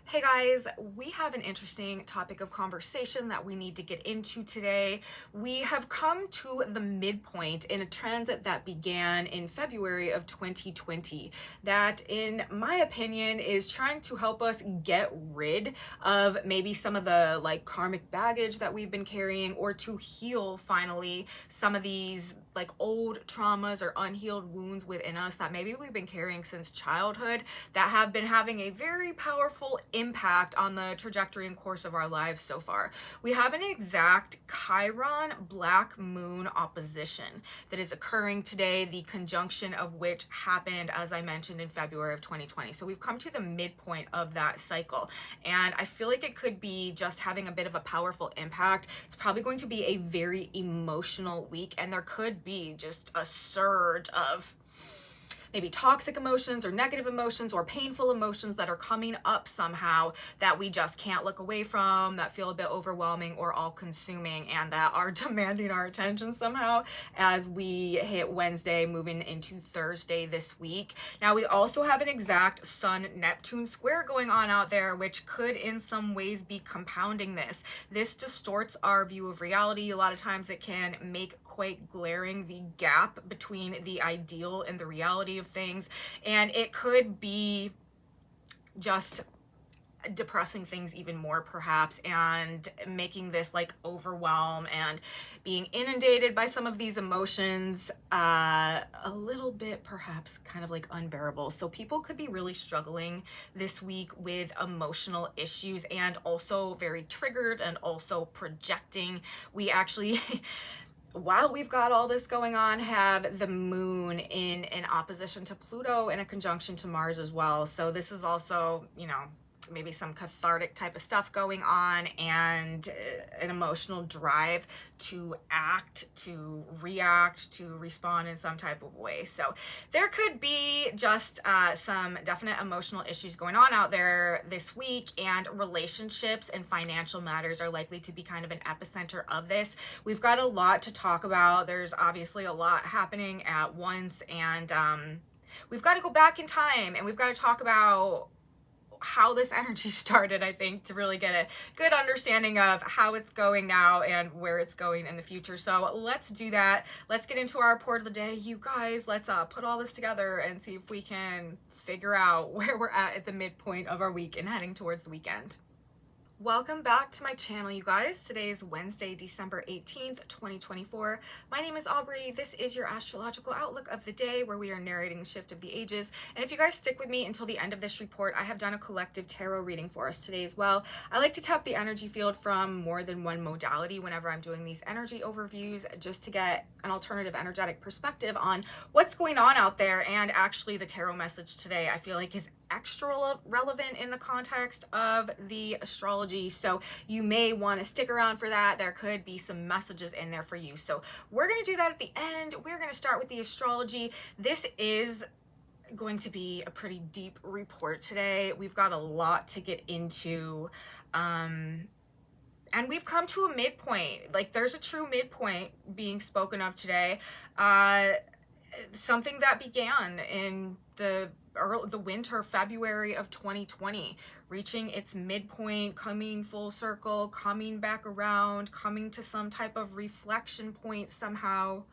Hey guys, we have an interesting topic of conversation that we need to get into today. We have come to the midpoint in a transit that began in February of 2020 that, in my opinion, is trying to help us get rid of maybe some of the karmic baggage that we've been carrying, or to heal finally some of these old traumas or unhealed wounds within us that maybe we've been carrying since childhood that have been having a very powerful impact on the trajectory and course of our lives so far. We have an exact Chiron black moon opposition that is occurring today, the conjunction of which happened, as I mentioned, in February of 2020. So we've come to the midpoint of that cycle, and I feel like it could be just having a bit of a powerful impact. It's probably going to be a very emotional week, and there could be just a surge of maybe toxic emotions or negative emotions or painful emotions that are coming up somehow that we just can't look away from, that feel a bit overwhelming or all-consuming, and that are demanding our attention somehow as we hit Wednesday, moving into Thursday this week. Now, we also have an exact Sun-Neptune square going on out there, which could in some ways be compounding this. This distorts our view of reality. A lot of times it can make quite glaring the gap between the ideal and the reality of things, and it could be just depressing things even more perhaps, and making this overwhelm and being inundated by some of these emotions a little bit perhaps kind of unbearable. So people could be really struggling this week with emotional issues, and also very triggered, and also projecting. We actually while we've got all this going on, have the moon in an opposition to Pluto and a conjunction to Mars as well. So this is also, maybe some cathartic type of stuff going on, and an emotional drive to act, to react, to respond in some type of way. So there could be just some definite emotional issues going on out there this week, and relationships and financial matters are likely to be kind of an epicenter of this. We've got a lot to talk about. There's obviously a lot happening at once, and we've got to go back in time, and we've got to talk about how this energy started, I think, to really get a good understanding of how it's going now and where it's going in the future. So let's do that. Let's get into our report of the day, you guys. Let's put all this together and see if we can figure out where we're at the midpoint of our week and heading towards the weekend. Welcome back to my channel, you guys. Today is Wednesday, December 18th, 2024. My name is Aubrey. This is your astrological outlook of the day, where we are narrating the shift of the ages. And if you guys stick with me until the end of this report, I have done a collective tarot reading for us today as well. I like to tap the energy field from more than one modality whenever I'm doing these energy overviews, just to get an alternative energetic perspective on what's going on out there. And actually, the tarot message today, I feel like, is extra relevant in the context of the astrology, so you may want to stick around for that. There could be some messages in there for you. So we're going to do that at the end. We're going to start with the astrology. This is going to be a pretty deep report today. We've got a lot to get into, and we've come to a midpoint. There's a true midpoint being spoken of today. Something that began in the winter, February of 2020, reaching its midpoint, coming full circle, coming back around, coming to some type of reflection point somehow.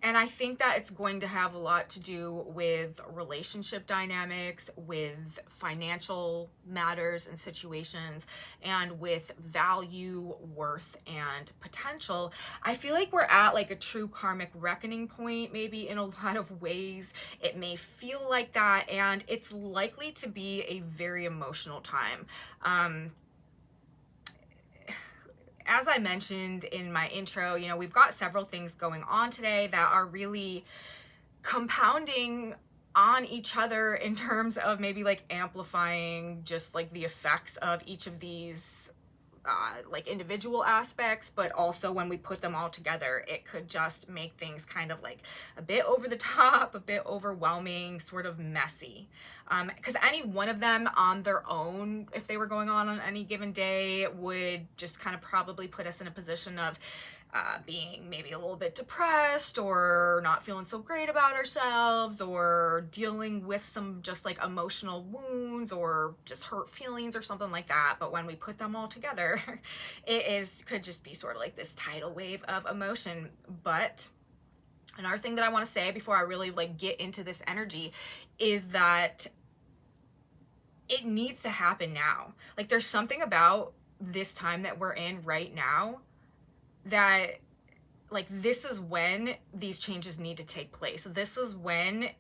And I think that it's going to have a lot to do with relationship dynamics, with financial matters and situations, and with value, worth, and potential. I feel like we're at a true karmic reckoning point, maybe in a lot of ways. It may feel like that, and it's likely to be a very emotional time. As I mentioned in my intro, we've got several things going on today that are really compounding on each other in terms of maybe amplifying just the effects of each of these individual aspects, but also when we put them all together, it could just make things kind of a bit over the top, a bit overwhelming, sort of messy. Because any one of them on their own, if they were going on any given day, would just kind of probably put us in a position of being maybe a little bit depressed or not feeling so great about ourselves or dealing with some just like emotional wounds or just hurt feelings or something like that. But when we put them all together, could just be sort of like this tidal wave of emotion. But another thing that I want to say before I really like get into this energy is that it needs to happen now. Like there's something about this time that we're in right now that like this is when these changes need to take place. This is when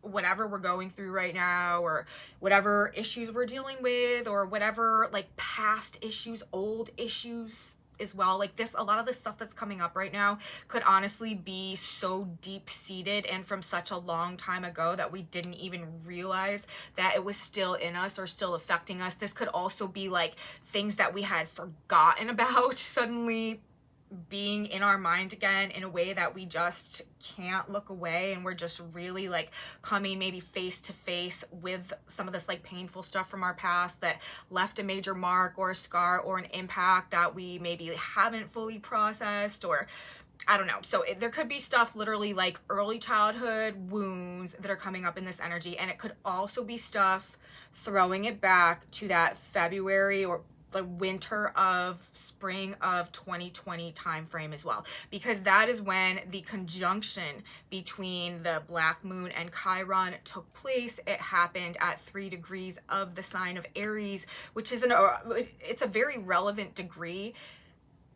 whatever we're going through right now or whatever issues we're dealing with or whatever like past issues, old issues as well, like this, a lot of the stuff that's coming up right now could honestly be so deep-seated and from such a long time ago that we didn't even realize that it was still in us or still affecting us. This could also be like things that we had forgotten about suddenly being in our mind again in a way that we just can't look away, and we're just really like coming maybe face to face with some of this like painful stuff from our past that left a major mark or a scar or an impact that we maybe haven't fully processed, or I don't know. So there could be stuff literally like early childhood wounds that are coming up in this energy, and it could also be stuff throwing it back to that February or the winter of spring of 2020 time frame as well, because that is when the conjunction between the black moon and Chiron took place. It happened at 3 degrees of the sign of Aries, which is it's a very relevant degree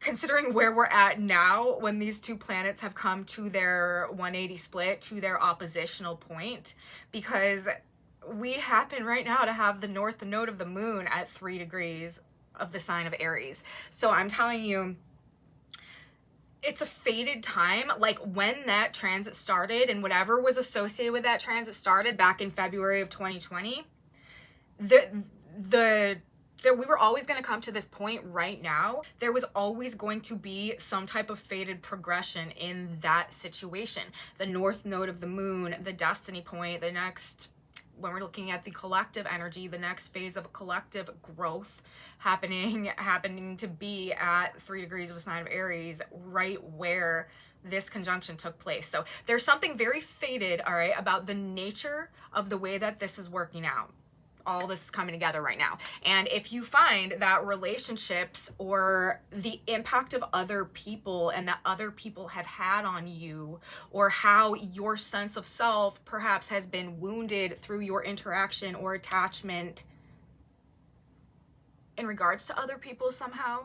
considering where we're at now when these two planets have come to their 180 split, to their oppositional point, because we happen right now to have the north node of the moon at 3 degrees of the sign of Aries. So I'm telling you, it's a fated time. Like when that transit started and whatever was associated with that transit started back in February of 2020, we were always going to come to this point right now. There was always going to be some type of fated progression in that situation. The north node of the moon, the destiny point, the next, when we're looking at the collective energy, the next phase of collective growth happening to be at 3 degrees of the sign of Aries, right where this conjunction took place. So there's something very fated, all right, about the nature of the way that this is working out. All this is coming together right now. And if you find that relationships or the impact of other people and that other people have had on you, or how your sense of self perhaps has been wounded through your interaction or attachment in regards to other people somehow,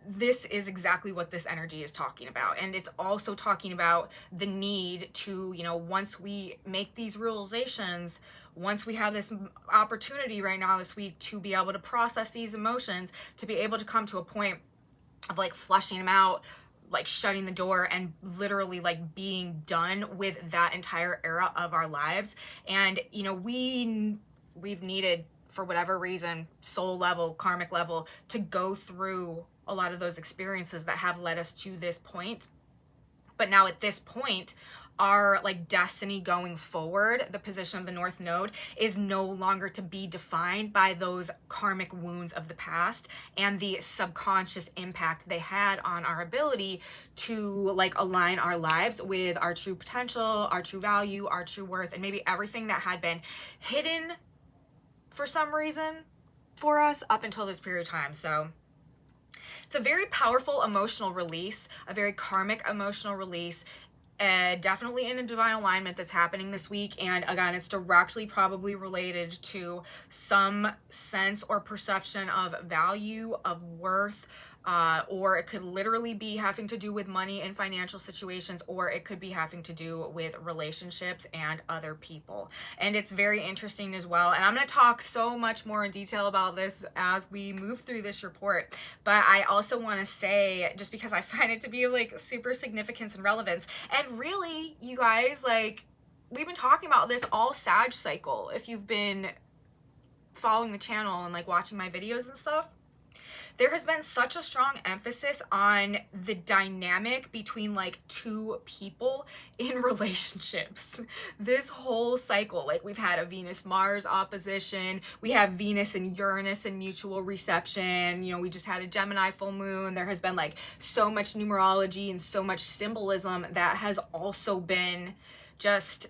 this is exactly what this energy is talking about. And it's also talking about the need to, you know, once we make these realizations, once we have this opportunity right now this week to be able to process these emotions, to be able to come to a point of like flushing them out, like shutting the door and literally like being done with that entire era of our lives. And, you know, we've needed, for whatever reason, soul level, karmic level, to go through a lot of those experiences that have led us to this point. But now at this point, our like destiny going forward, the position of the north node is no longer to be defined by those karmic wounds of the past and the subconscious impact they had on our ability to like align our lives with our true potential, our true value, our true worth, and maybe everything that had been hidden for some reason for us up until this period of time. So it's a very powerful emotional release, a very karmic emotional release, definitely in a divine alignment that's happening this week. And again, it's directly probably related to some sense or perception of value, of worth, or it could literally be having to do with money and financial situations, or it could be having to do with relationships and other people. And it's very interesting as well. And I'm going to talk so much more in detail about this as we move through this report. But I also want to say, just because I find it to be like super significance and relevance, and really, you guys, like, we've been talking about this all Sag cycle. If you've been following the channel and like watching my videos and stuff, there has been such a strong emphasis on the dynamic between like two people in relationships. This whole cycle, like we've had a Venus-Mars opposition, we have Venus and Uranus in mutual reception, you know, we just had a Gemini full moon. There has been like so much numerology and so much symbolism that has also been just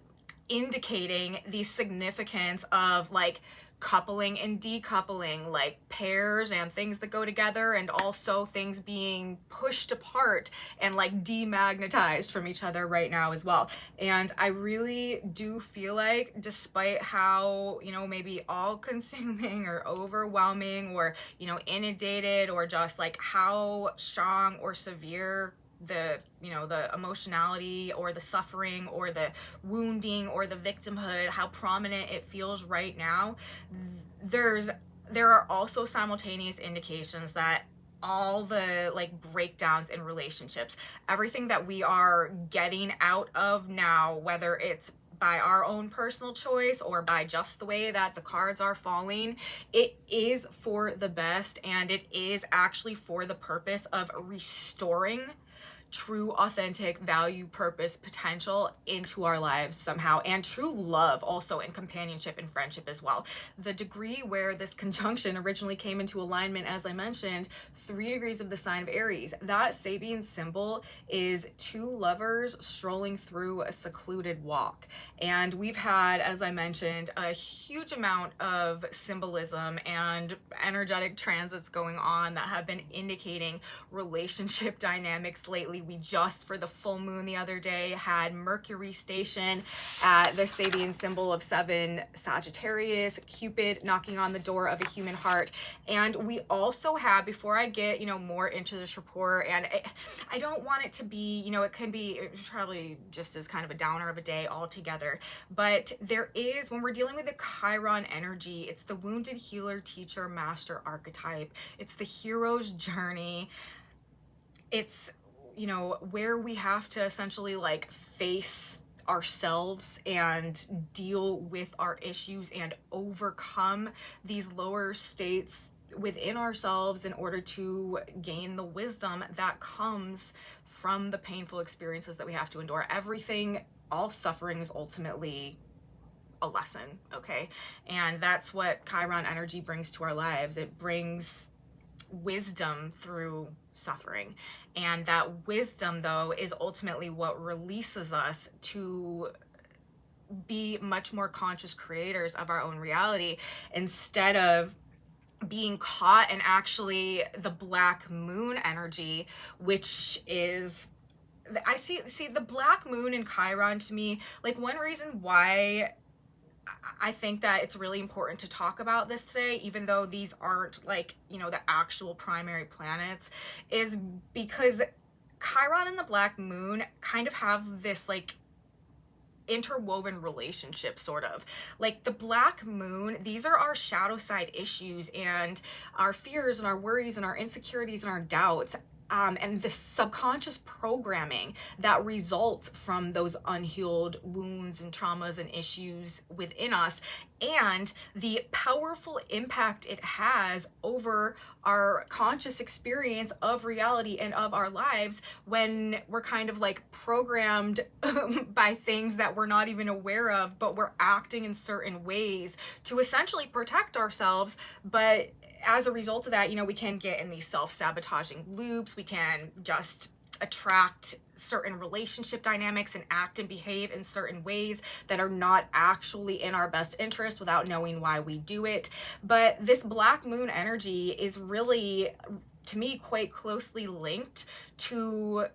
indicating the significance of like coupling and decoupling, like pairs and things that go together, and also things being pushed apart and like demagnetized from each other right now as well. And I really do feel like, despite how, you know, maybe all consuming or overwhelming or, you know, inundated, or just like how strong or severe the, you know, the emotionality or the suffering or the wounding or the victimhood, how prominent it feels right now, there are also simultaneous indications that all the like breakdowns in relationships, everything that we are getting out of now, whether it's by our own personal choice or by just the way that the cards are falling, it is for the best, and it is actually for the purpose of restoring true, authentic value, purpose, potential into our lives somehow, and true love also, in companionship and friendship as well. The degree where this conjunction originally came into alignment, as I mentioned, 3 degrees of the sign of Aries. That Sabian symbol is two lovers strolling through a secluded walk. And we've had, as I mentioned, a huge amount of symbolism and energetic transits going on that have been indicating relationship dynamics lately. We just, for the full moon the other day, had Mercury station at the Sabian symbol of 7 Sagittarius, Cupid knocking on the door of a human heart. And we also have, before I get, you know, more into this report, and I don't want it to be, you know, it can be probably just as kind of a downer of a day altogether, but there is, when we're dealing with the Chiron energy, it's the wounded healer, teacher, master archetype. It's the hero's journey. It's, you know, where we have to essentially like face ourselves and deal with our issues and overcome these lower states within ourselves in order to gain the wisdom that comes from the painful experiences that we have to endure. Everything, all suffering is ultimately a lesson, okay? And that's what Chiron energy brings to our lives. It brings wisdom through suffering, and that wisdom, though, is ultimately what releases us to be much more conscious creators of our own reality, instead of being caught in actually the black moon energy, which is, I see the black moon in Chiron, to me, like, one reason why I think that it's really important to talk about this today, even though these aren't, like, you know, the actual primary planets, is because Chiron and the black moon kind of have this like interwoven relationship, sort of. Like the black moon, these are our shadow side issues and our fears and our worries and our insecurities and our doubts. And the subconscious programming that results from those unhealed wounds and traumas and issues within us, and the powerful impact it has over our conscious experience of reality and of our lives when we're kind of like programmed by things that we're not even aware of, but we're acting in certain ways to essentially protect ourselves. But as a result of that, you know, we can get in these self-sabotaging loops. We can just attract certain relationship dynamics and act and behave in certain ways that are not actually in our best interest without knowing why we do it. But this black moon energy is really, to me, quite closely linked to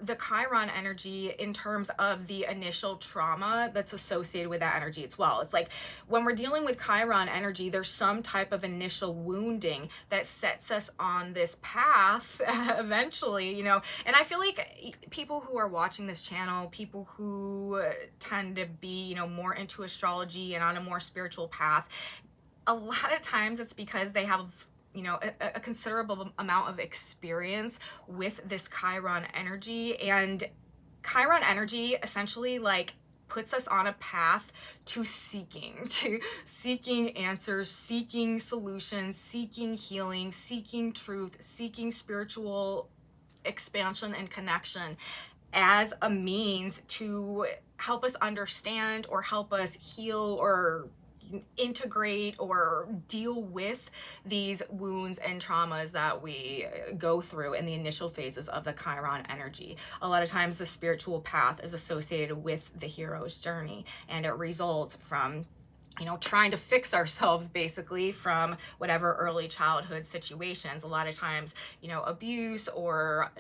the Chiron energy in terms of the initial trauma that's associated with that energy as well. It's like when we're dealing with Chiron energy, there's some type of initial wounding that sets us on this path eventually, you know. And I feel like people who are watching this channel, people who tend to be, you know, more into astrology and on a more spiritual path, a lot of times it's because they have, you know, a considerable amount of experience with this Chiron energy. And Chiron energy essentially like puts us on a path to seeking answers, seeking solutions, seeking healing, seeking truth, seeking spiritual expansion and connection as a means to help us understand or help us heal or integrate or deal with these wounds and traumas that we go through in the initial phases of the Chiron energy. A lot of times the spiritual path is associated with the hero's journey, and it results from trying to fix ourselves basically from whatever early childhood situations. A lot of times, abuse or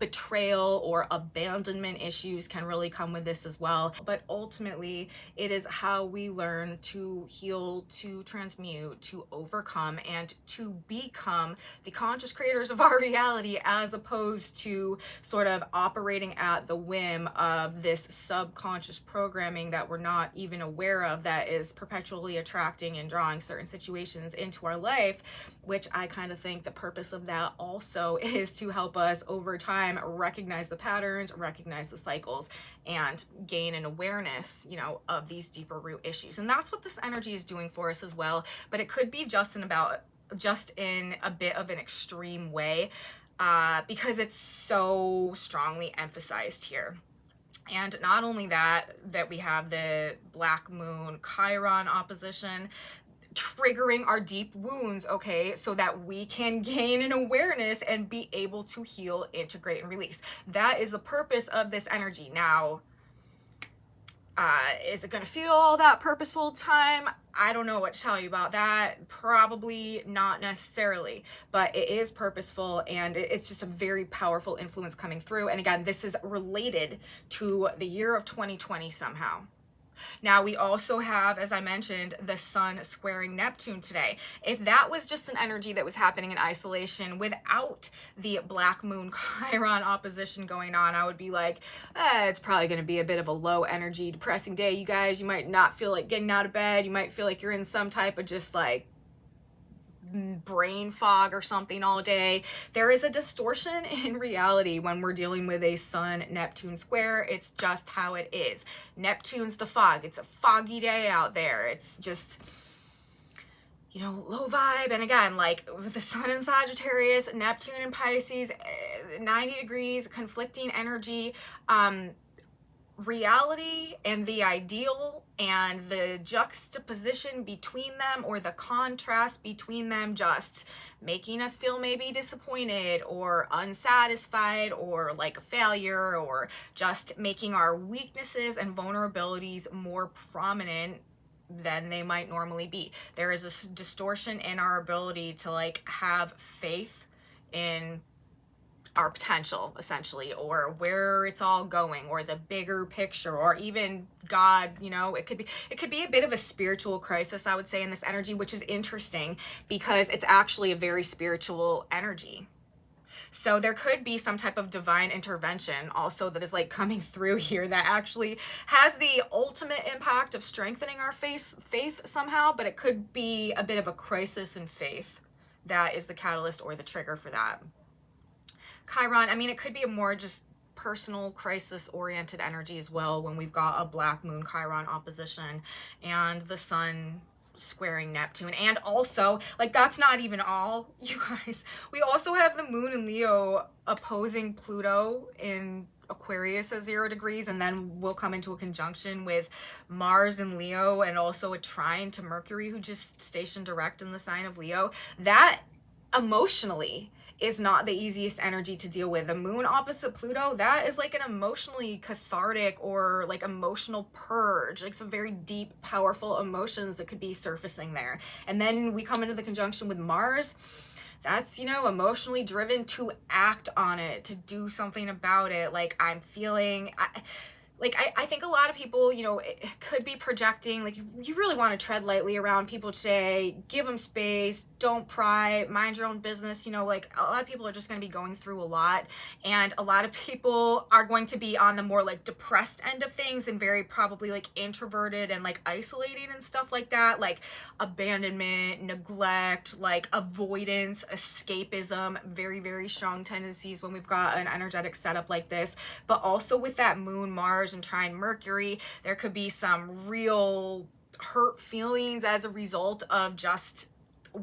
betrayal or abandonment issues can really come with this as well. But ultimately, it is how we learn to heal, to transmute, to overcome, and to become the conscious creators of our reality, as opposed to sort of operating at the whim of this subconscious programming that we're not even aware of, that is perpetually attracting and drawing certain situations into our life, which I kind of think the purpose of that also is to help us over time recognize the patterns, recognize the cycles, and gain an awareness, of these deeper root issues. And that's what this energy is doing for us as well. But it could be just in a bit of an extreme way, because it's so strongly emphasized here. And not only that we have the Black Moon Chiron opposition triggering our deep wounds, okay, so that we can gain an awareness and be able to heal, integrate, and release. That is the purpose of this energy. Now, is it going to feel all that purposeful time? I don't know what to tell you about that. Probably not necessarily, but it is purposeful, and it's just a very powerful influence coming through. And again, this is related to the year of 2020 somehow. Now, we also have, as I mentioned, the sun squaring Neptune today. If that was just an energy that was happening in isolation without the Black Moon Chiron opposition going on, I would be like, it's probably going to be a bit of a low energy, depressing day, you guys. You might not feel like getting out of bed. You might feel like you're in some type of just like brain fog or something all day. There is a distortion in reality when we're dealing with a Sun-Neptune square. It's just how it is. Neptune's the fog. It's a foggy day out there. It's just, low vibe. And again, like with the Sun in Sagittarius, Neptune in Pisces, 90 degrees, conflicting energy. Reality and the ideal and the juxtaposition between them, or the contrast between them, just making us feel maybe disappointed or unsatisfied or like a failure, or just making our weaknesses and vulnerabilities more prominent than they might normally be. There is a distortion in our ability to like have faith in our potential, essentially, or where it's all going, or the bigger picture, or even God. It could be a bit of a spiritual crisis, I would say, in this energy, which is interesting because it's actually a very spiritual energy. So there could be some type of divine intervention also that is like coming through here that actually has the ultimate impact of strengthening our faith somehow, but it could be a bit of a crisis in faith that is the catalyst or the trigger for that. Chiron, it could be a more just personal crisis-oriented energy as well when we've got a Black Moon Chiron opposition and the sun squaring Neptune. And also, like, that's not even all, you guys. We also have the moon in Leo opposing Pluto in Aquarius at 0 degrees, and then we'll come into a conjunction with Mars in Leo, and also a trine to Mercury, who just stationed direct in the sign of Leo. That emotionally is not the easiest energy to deal with. The moon opposite Pluto, that is like an emotionally cathartic or like emotional purge, like some very deep, powerful emotions that could be surfacing there. And then we come into the conjunction with Mars. That's, emotionally driven to act on it, to do something about it. Like, I'm feeling, I think a lot of people, it could be projecting, like, you really want to tread lightly around people today, give them space, don't pry, mind your own business. You know, like a lot of people are just going to be going through a lot, and a lot of people are going to be on the more like depressed end of things and very probably like introverted and like isolating and stuff like that, like abandonment, neglect, like avoidance, escapism, very, very strong tendencies when we've got an energetic setup like this. But also with that moon, Mars, and trine Mercury, there could be some real hurt feelings as a result of just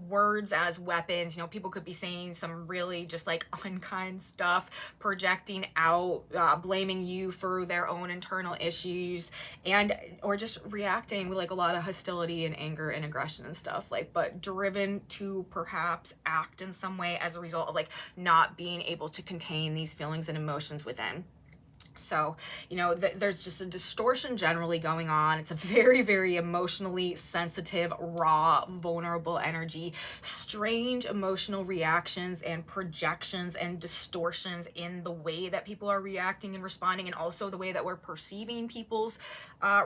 words as weapons. You know, people could be saying some really just like unkind stuff, projecting out, blaming you for their own internal issues, and or just reacting with like a lot of hostility and anger and aggression and stuff, like, but driven to perhaps act in some way as a result of like not being able to contain these feelings and emotions within. So, you know, there's just a distortion generally going on. It's a very, very emotionally sensitive, raw, vulnerable energy, strange emotional reactions and projections and distortions in the way that people are reacting and responding, and also the way that we're perceiving people's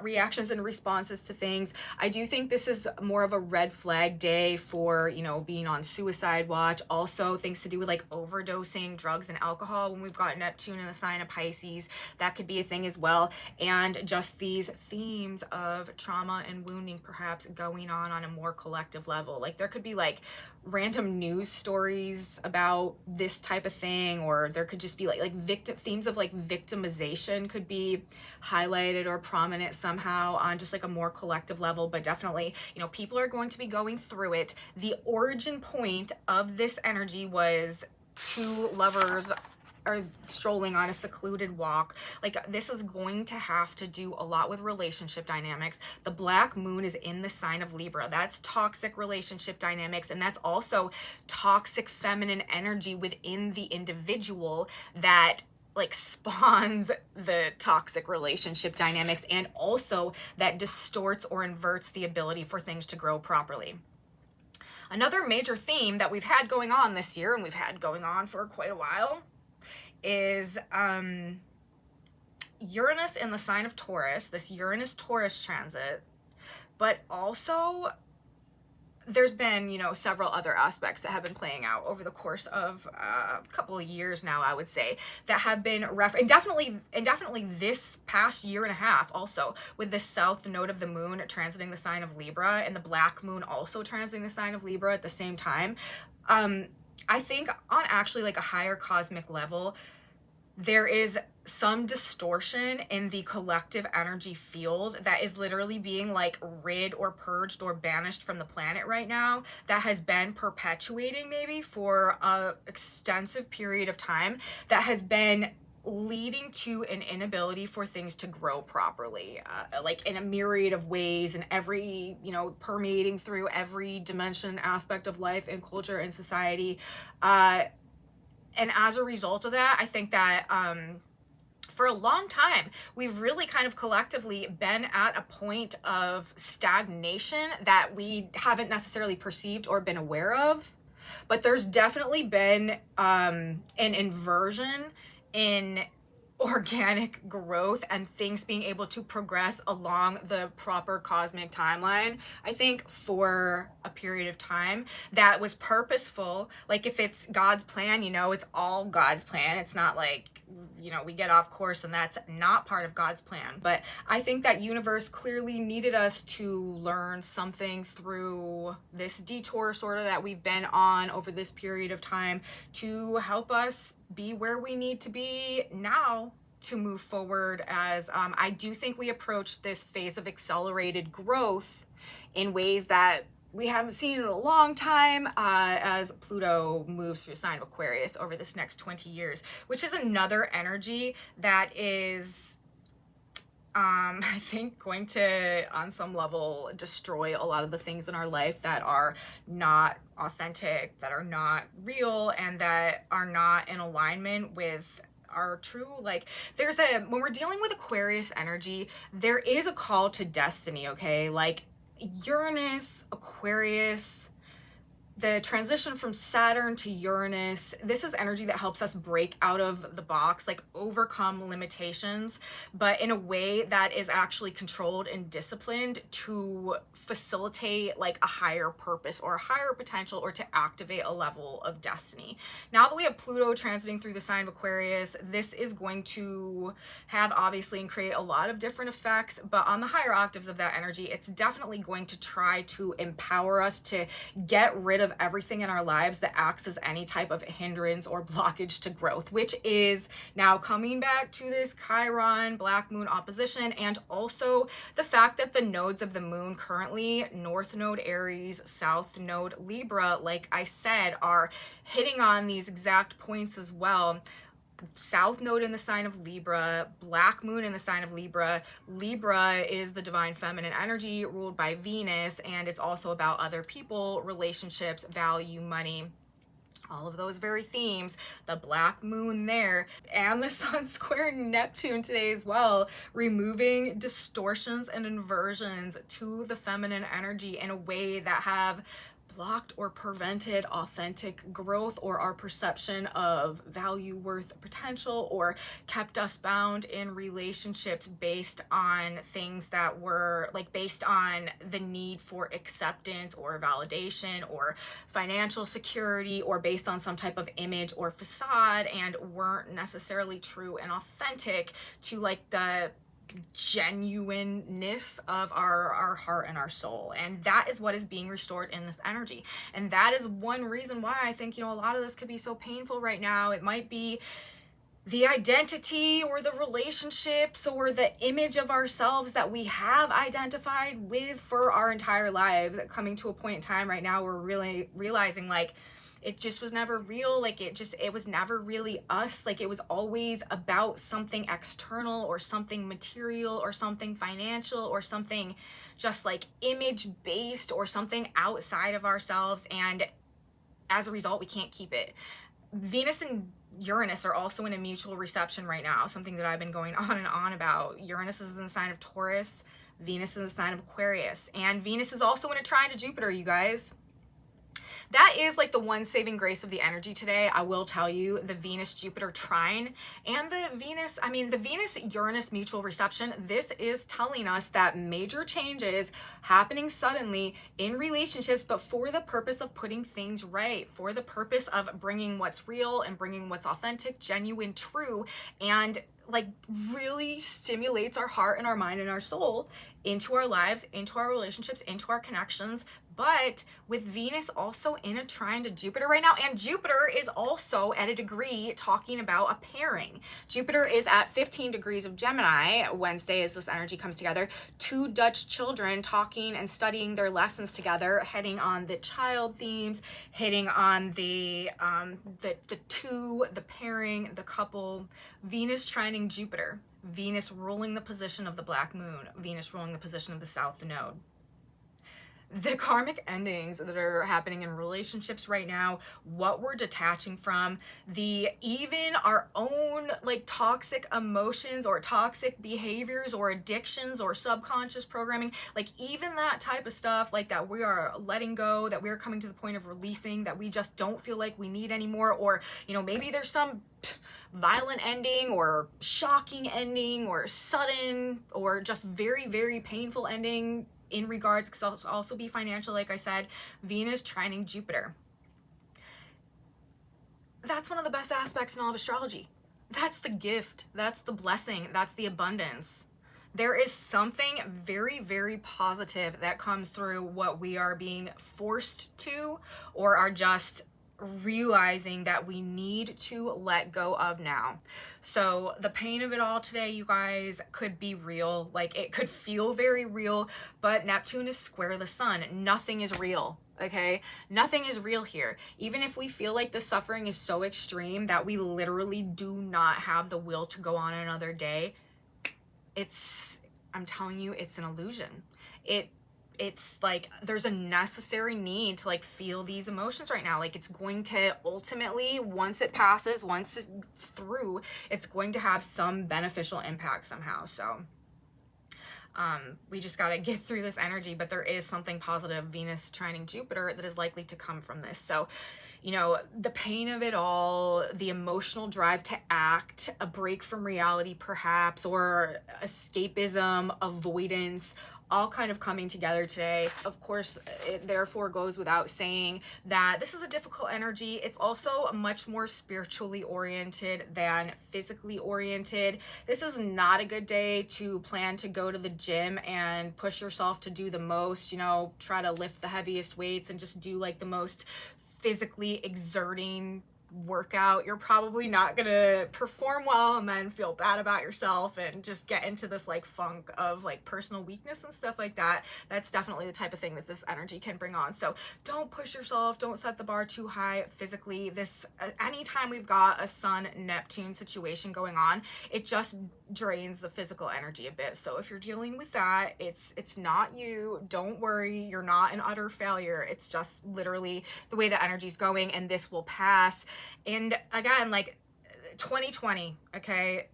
reactions and responses to things. I do think this is more of a red flag day for, you know, being on suicide watch. Also things to do with like overdosing, drugs and alcohol when we've got Neptune in the sign of Pisces. That could be a thing as well. And just these themes of trauma and wounding perhaps going on a more collective level. Like there could be like random news stories about this type of thing, or there could just be like themes of like victimization could be highlighted or prominent somehow on just like a more collective level. But definitely, you know, people are going to be going through it. The origin point of this energy was two lovers are strolling on a secluded walk. Like this is going to have to do a lot with relationship dynamics. The black moon is in the sign of Libra. That's toxic relationship dynamics, and that's also toxic feminine energy within the individual that like spawns the toxic relationship dynamics, and also that distorts or inverts the ability for things to grow properly. Another major theme that we've had going on this year, and we've had going on for quite a while, is Uranus in the sign of Taurus, this Uranus-Taurus transit. But also there's been, you know, several other aspects that have been playing out over the course of a couple of years now, I would say, that have been and definitely this past year and a half also, with the south node of the moon transiting the sign of Libra and the black moon also transiting the sign of Libra at the same time. I think on actually like a higher cosmic level, there is some distortion in the collective energy field that is literally being like rid or purged or banished from the planet right now, that has been perpetuating maybe for a extensive period of time, that has been leading to an inability for things to grow properly, like in a myriad of ways, and every, you know, permeating through every dimension, aspect of life and culture and society. And as a result of that, I think that for a long time, we've really kind of collectively been at a point of stagnation that we haven't necessarily perceived or been aware of. But there's definitely been an inversion in organic growth and things being able to progress along the proper cosmic timeline, I think, for a period of time that was purposeful. Like if it's God's plan, you know, it's all God's plan. It's not like, you know, we get off course and that's not part of God's plan. But I think that universe clearly needed us to learn something through this detour sort of that we've been on over this period of time to help us be where we need to be now to move forward, as I do think we approach this phase of accelerated growth in ways that we haven't seen in a long time, as Pluto moves through the sign of Aquarius over this next 20 years, which is another energy that is I think going to, on some level, destroy a lot of the things in our life that are not authentic, that are not real, and that are not in alignment with our true, like, when we're dealing with Aquarius energy, there is a call to destiny, okay? Like, Uranus, Aquarius, the transition from Saturn to Uranus, this is energy that helps us break out of the box, like overcome limitations, but in a way that is actually controlled and disciplined to facilitate like a higher purpose or a higher potential, or to activate a level of destiny. Now that we have Pluto transiting through the sign of Aquarius, this is going to have obviously and create a lot of different effects, but on the higher octaves of that energy, it's definitely going to try to empower us to get rid of everything in our lives that acts as any type of hindrance or blockage to growth, which is now coming back to this Chiron black moon opposition, and also the fact that the nodes of the moon currently, North Node Aries, South Node Libra, like I said, are hitting on these exact points as well. South Node in the sign of Libra, Black Moon in the sign of Libra. Libra is the divine feminine energy ruled by Venus, and it's also about other people, relationships, value, money. All of those very themes, the Black Moon there, and the Sun squaring Neptune today as well, removing distortions and inversions to the feminine energy in a way that have blocked or prevented authentic growth or our perception of value, worth, potential, or kept us bound in relationships based on things that were like based on the need for acceptance or validation or financial security, or based on some type of image or facade, and weren't necessarily true and authentic to like the genuineness of our heart and our soul. And that is what is being restored in this energy. And that is one reason why I think, you know, a lot of this could be so painful right now. It might be the identity or the relationships or the image of ourselves that we have identified with for our entire lives coming to a point in time right now, we're really realizing like it just was never real. Like it was never really us. Like it was always about something external or something material or something financial or something just like image based or something outside of ourselves. And as a result, we can't keep it. Venus and Uranus are also in a mutual reception right now, something that I've been going on and on about. Uranus is in the sign of Taurus, Venus is in the sign of Aquarius, and Venus is also in a trine to Jupiter, you guys. That is like the one saving grace of the energy today. I will tell you, the Venus-Jupiter trine and the Venus-Uranus mutual reception, this is telling us that major changes happening suddenly in relationships, but for the purpose of putting things right, for the purpose of bringing what's real and bringing what's authentic, genuine, true, and like really stimulates our heart and our mind and our soul into our lives, into our relationships, into our connections. But with Venus also in a trine to Jupiter right now, and Jupiter is also at a degree talking about a pairing. Jupiter is at 15 degrees of Gemini Wednesday as this energy comes together. Two Dutch children talking and studying their lessons together, heading on the child themes, hitting on the pairing, the couple. Venus trining Jupiter. Venus ruling the position of the Black Moon. Venus ruling the position of the South Node. The karmic endings that are happening in relationships right now, what we're detaching from, even our own like toxic emotions or toxic behaviors or addictions or subconscious programming, like even that type of stuff like that we are letting go, that we're coming to the point of releasing, that we just don't feel like we need anymore, or you know, maybe there's some violent ending or shocking ending or sudden or just very, very painful ending in regards, because it'll also be financial, like I said. Venus trining Jupiter. That's one of the best aspects in all of astrology. That's the gift. That's the blessing. That's the abundance. There is something very, very positive that comes through what we are being forced to or are just realizing that we need to let go of now. So the pain of it all today, you guys, could be real. Like it could feel very real, but Neptune is square the sun. Nothing is real. Okay, nothing is real here. Even if we feel like the suffering is so extreme that we literally do not have the will to go on another day, I'm telling you, it's an illusion. It's like there's a necessary need to like feel these emotions right now. Like it's going to ultimately, once it passes, once it's through, it's going to have some beneficial impact somehow. So We just got to get through this energy, but there is something positive, Venus trining Jupiter, that is likely to come from this. So, you know, the pain of it all, the emotional drive to act, a break from reality perhaps, or escapism, avoidance, all kind of coming together today. Of course, it therefore goes without saying that this is a difficult energy. It's also much more spiritually oriented than physically oriented. This is not a good day to plan to go to the gym and push yourself to do the most, you know, try to lift the heaviest weights and just do like the most physically exerting workout. You're probably not gonna perform well and then feel bad about yourself and just get into this like funk of like personal weakness and stuff like that. That's definitely the type of thing that this energy can bring on. So don't push yourself, don't set the bar too high physically. This anytime we've got a Sun Neptune situation going on, it just drains the physical energy a bit. So if you're dealing with that, it's not you. Don't worry, you're not an utter failure. It's just literally the way the energy's going, and this will pass. And again, like 2020, okay,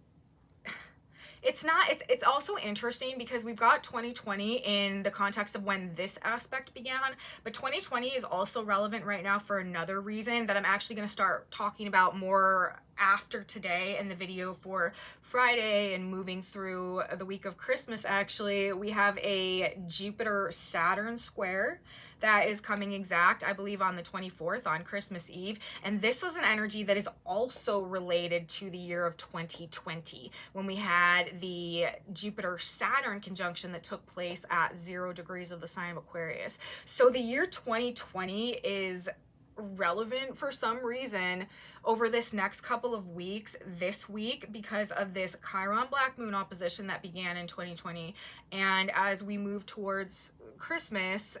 it's also interesting because we've got 2020 in the context of when this aspect began, but 2020 is also relevant right now for another reason that I'm actually going to start talking about more after today in the video for Friday and moving through the week of Christmas. Actually, we have a Jupiter-Saturn square that is coming exact, I believe, on the 24th, on Christmas Eve. And this is an energy that is also related to the year of 2020, when we had the Jupiter-Saturn conjunction that took place at 0 degrees of the sign of Aquarius. So the year 2020 is relevant for some reason over this next couple of weeks, this week, because of this Chiron Black Moon opposition that began in 2020. And as we move towards Christmas,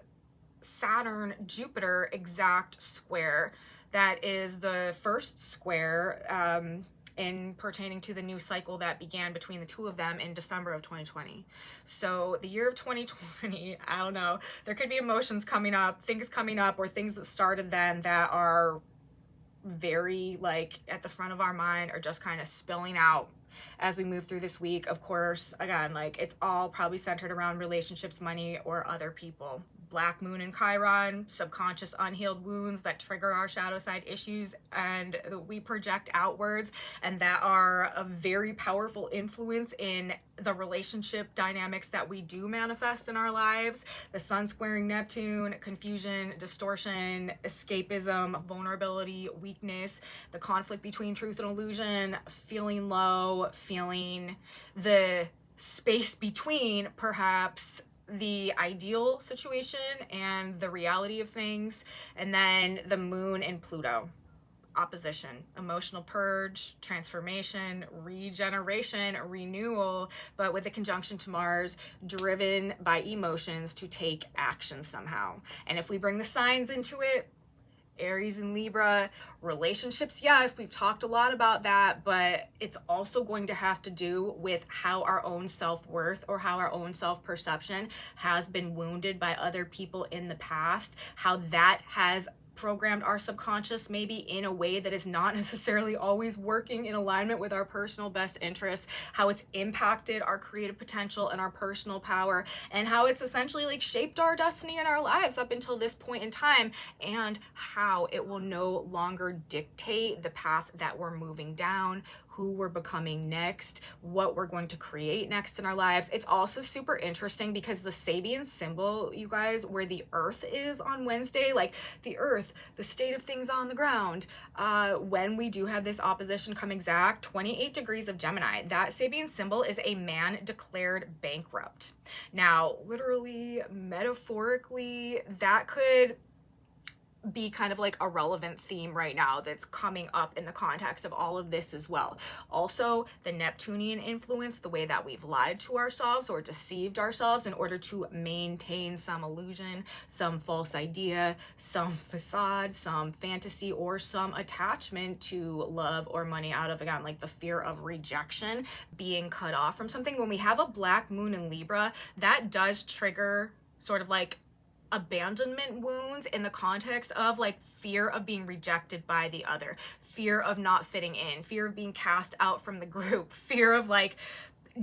Saturn Jupiter exact square, that is the first square in pertaining to the new cycle that began between the two of them in December of 2020. So the year of 2020, I don't know, there could be emotions coming up, things coming up, or things that started then that are very like at the front of our mind are just kind of spilling out as we move through this week. Of course, again, like it's all probably centered around relationships, money, or other people. Black Moon and Chiron, subconscious unhealed wounds that trigger our shadow side issues and we project outwards, and that are a very powerful influence in the relationship dynamics that we do manifest in our lives. The Sun squaring Neptune, confusion, distortion, escapism, vulnerability, weakness, the conflict between truth and illusion, feeling low, feeling the space between perhaps the ideal situation and the reality of things. And then the Moon and Pluto opposition, emotional purge, transformation, regeneration, renewal, but with a conjunction to Mars, driven by emotions to take action somehow. And if we bring the signs into it, Aries and Libra, relationships, yes, we've talked a lot about that, but it's also going to have to do with how our own self-worth or how our own self-perception has been wounded by other people in the past, how that has programmed our subconscious maybe in a way that is not necessarily always working in alignment with our personal best interests, how it's impacted our creative potential and our personal power, and how it's essentially like shaped our destiny in our lives up until this point in time, and how it will no longer dictate the path that we're moving down, who we're becoming next, what we're going to create next in our lives. It's also super interesting because the Sabian symbol, you guys, where the earth is on Wednesday, like the earth, the state of things on the ground, when we do have this opposition come exact, 28 degrees of Gemini, that Sabian symbol is a man declared bankrupt. Now, literally, metaphorically, that could be kind of like a relevant theme right now that's coming up in the context of all of this as well. Also, the Neptunian influence, the way that we've lied to ourselves or deceived ourselves in order to maintain some illusion, some false idea, some facade, some fantasy, or some attachment to love or money out of, again, like the fear of rejection, being cut off from something. When we have a Black Moon in Libra, that does trigger sort of like abandonment wounds in the context of like fear of being rejected by the other, fear of not fitting in, fear of being cast out from the group, fear of like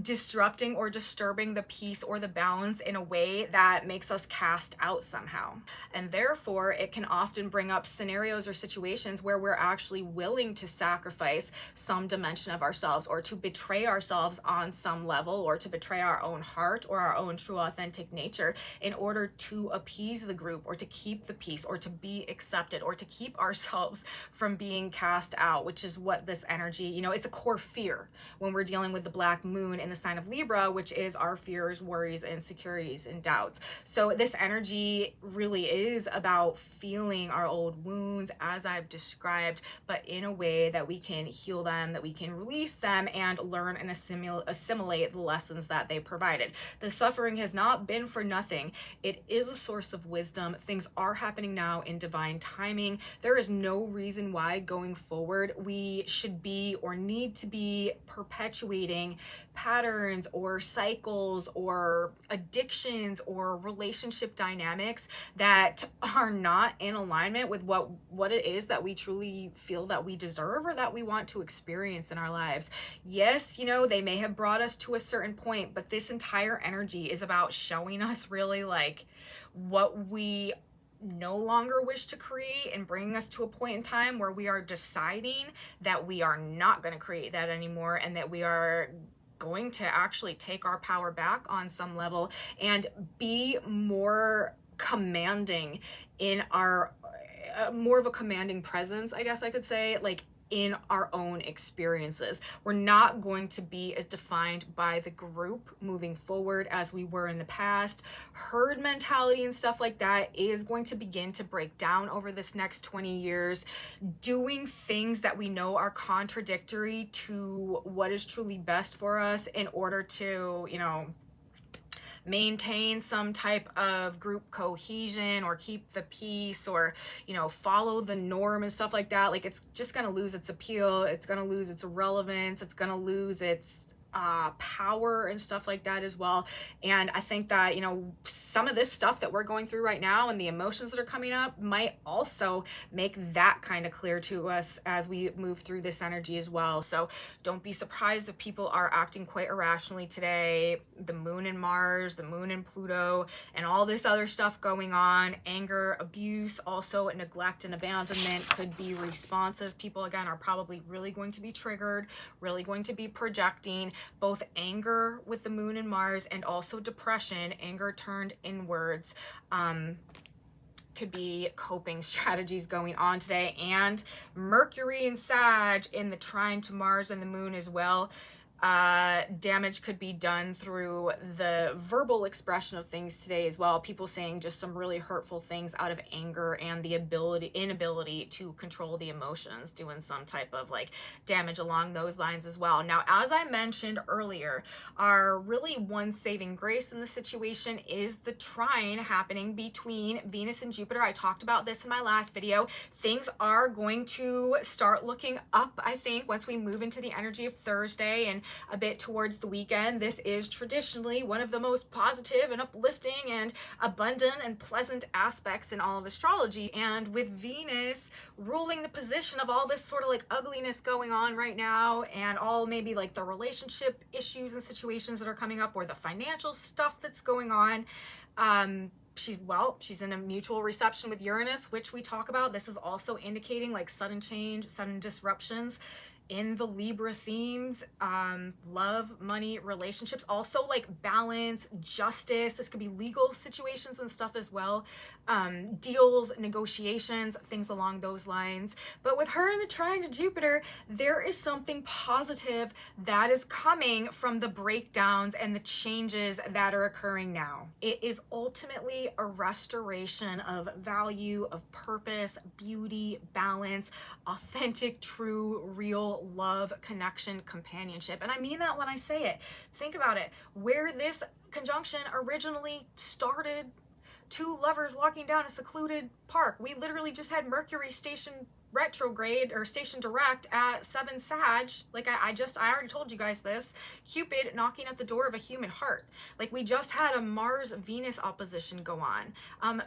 disrupting or disturbing the peace or the balance in a way that makes us cast out somehow. And therefore, it can often bring up scenarios or situations where we're actually willing to sacrifice some dimension of ourselves, or to betray ourselves on some level, or to betray our own heart or our own true authentic nature in order to appease the group, or to keep the peace, or to be accepted, or to keep ourselves from being cast out, which is what this energy, you know, it's a core fear when we're dealing with the black moon in the sign of Libra, which is our fears, worries, insecurities, and doubts. So this energy really is about feeling our old wounds, as I've described, but in a way that we can heal them, that we can release them, and learn and assimilate the lessons that they provided. The suffering has not been for nothing. It is a source of wisdom. Things are happening now in divine timing. There is no reason why going forward we should be or need to be perpetuating patterns or cycles or addictions or relationship dynamics that are not in alignment with what it is that we truly feel that we deserve or that we want to experience in our lives. Yes, you know, they may have brought us to a certain point, but this entire energy is about showing us really like what we no longer wish to create, and bringing us to a point in time where we are deciding that we are not going to create that anymore, and that we are going to actually take our power back on some level and be more commanding in our more of a commanding presence, I guess I could say, like in our own experiences. We're not going to be as defined by the group moving forward as we were in the past. Herd mentality and stuff like that is going to begin to break down over this next 20 years. Doing things that we know are contradictory to what is truly best for us in order to, you know, maintain some type of group cohesion or keep the peace, or, you know, follow the norm and stuff like that. Like, it's just going to lose its appeal. It's going to lose its relevance. It's going to lose its power and stuff like that as well. And I think that, you know, some of this stuff that we're going through right now and the emotions that are coming up might also make that kind of clear to us as we move through this energy as well. So don't be surprised if people are acting quite irrationally today. The moon and Mars, the moon and Pluto, and all this other stuff going on. Anger, abuse, also neglect and abandonment could be responses. People, again, are probably really going to be triggered, really going to be projecting both anger with the moon and Mars, and also depression, anger turned inwards. Could be coping strategies going on today. And Mercury and Sag in the trine to Mars and the moon as well. Damage could be done through the verbal expression of things today as well. People saying just some really hurtful things out of anger and the inability to control the emotions, doing some type of like damage along those lines as well. Now, as I mentioned earlier, our really one saving grace in the situation is the trine happening between Venus and Jupiter. I talked about this in my last video. Things are going to start looking up, I think, once we move into the energy of Thursday and a bit towards the weekend. This is traditionally one of the most positive and uplifting and abundant and pleasant aspects in all of astrology. And with Venus ruling the position of all this sort of like ugliness going on right now, and all maybe like the relationship issues and situations that are coming up, or the financial stuff that's going on, she's in a mutual reception with Uranus, which we talk about. This is also indicating like sudden change, sudden disruptions in the Libra themes, love, money, relationships, also like balance, justice. This could be legal situations and stuff as well. Deals, negotiations, things along those lines. But with her in the trine to Jupiter, there is something positive that is coming from the breakdowns and the changes that are occurring now. It is ultimately a restoration of value, of purpose, beauty, balance, authentic, true, real love, connection, companionship. And I mean that when I say it. Think about it. Where this conjunction originally started, two lovers walking down a secluded park. We literally just had Mercury station retrograde or station direct at 7 Sag. Like I already told you guys this. Cupid knocking at the door of a human heart. Like we just had a Mars Venus opposition go on.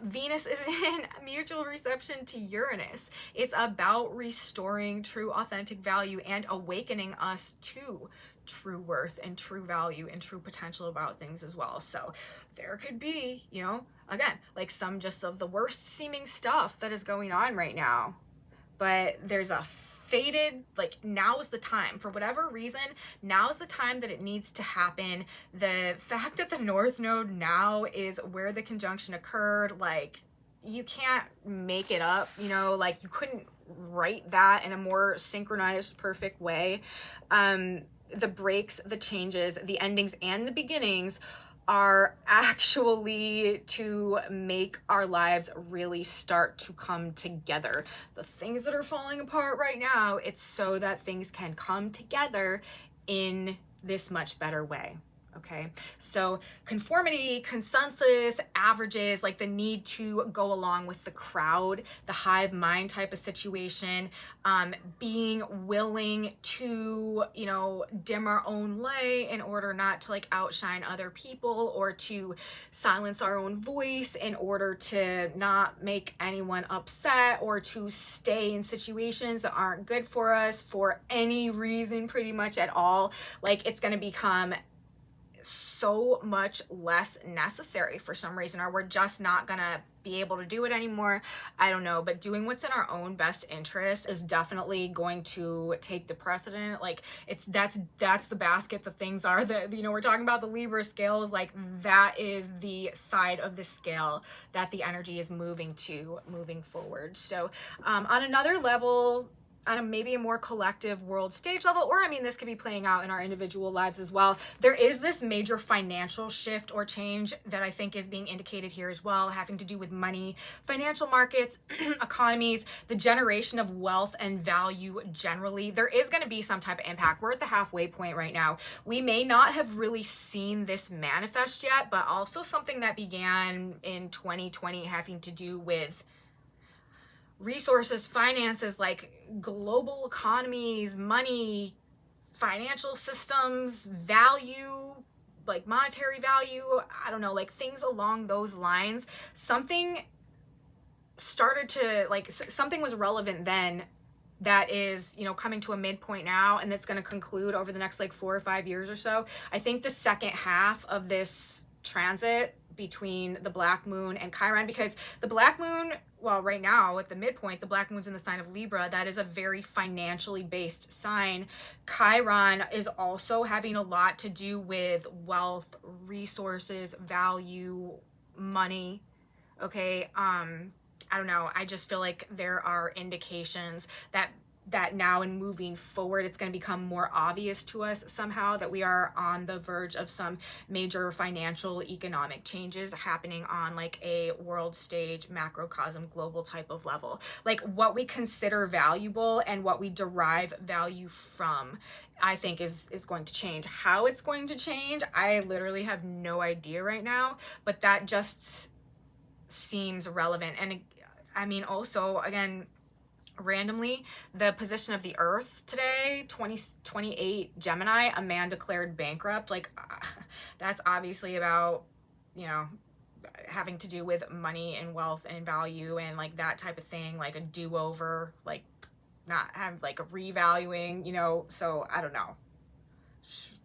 Venus is in mutual reception to Uranus. It's about restoring true authentic value and awakening us to true worth and true value and true potential about things as well. So there could be, you know, again, like some just of the worst seeming stuff that is going on right now, but there's a faded, like, now is the time. For whatever reason, now is the time that it needs to happen. The fact that the North Node now is where the conjunction occurred, like, you can't make it up, you know, like you couldn't write that in a more synchronized, perfect way. The breaks, the changes, the endings, and the beginnings are actually to make our lives really start to come together. The things that are falling apart right now, it's so that things can come together in this much better way. Okay, so conformity, consensus, averages, like the need to go along with the crowd, the hive mind type of situation, being willing to, you know, dim our own light in order not to like outshine other people, or to silence our own voice in order to not make anyone upset, or to stay in situations that aren't good for us for any reason pretty much at all. Like, it's going to become so much less necessary for some reason, or we're just not gonna be able to do it anymore. I don't know, but doing what's in our own best interest is definitely going to take the precedent. Like, that's the basket that things are, that, you know, we're talking about the Libra scales, like that is the side of the scale that the energy is moving forward. So on another level, on maybe a more collective world stage level, or I mean, this could be playing out in our individual lives as well, there is this major financial shift or change that I think is being indicated here as well, having to do with money, financial markets, economies, the generation of wealth and value generally. There is going to be some type of impact. We're at the halfway point right now. We may not have really seen this manifest yet, but also something that began in 2020 having to do with resources, finances, like global economies, money, financial systems, value, like monetary value, I don't know, like things along those lines. Something started to, like, something was relevant then that is, you know, coming to a midpoint now, and that's going to conclude over the next like 4 or 5 years or so. I think the second half of this transit between the Black Moon and Chiron, because the Black Moon, well, right now at the midpoint, the Black Moon's in the sign of Libra. That is a very financially based sign. Chiron is also having a lot to do with wealth, resources, value, money. Okay, I don't know. I just feel like there are indications that now in moving forward, it's going to become more obvious to us somehow that we are on the verge of some major financial economic changes happening on like a world stage, macrocosm, global type of level. Like what we consider valuable and what we derive value from, I think is going to change. How it's going to change, I literally have no idea right now, but that just seems relevant. And I mean, also, again, randomly, the position of the Earth today, 2028 Gemini, a man declared bankrupt. Like, that's obviously about, you know, having to do with money and wealth and value and like that type of thing, like a do-over, like not have like a revaluing, you know. So I don't know,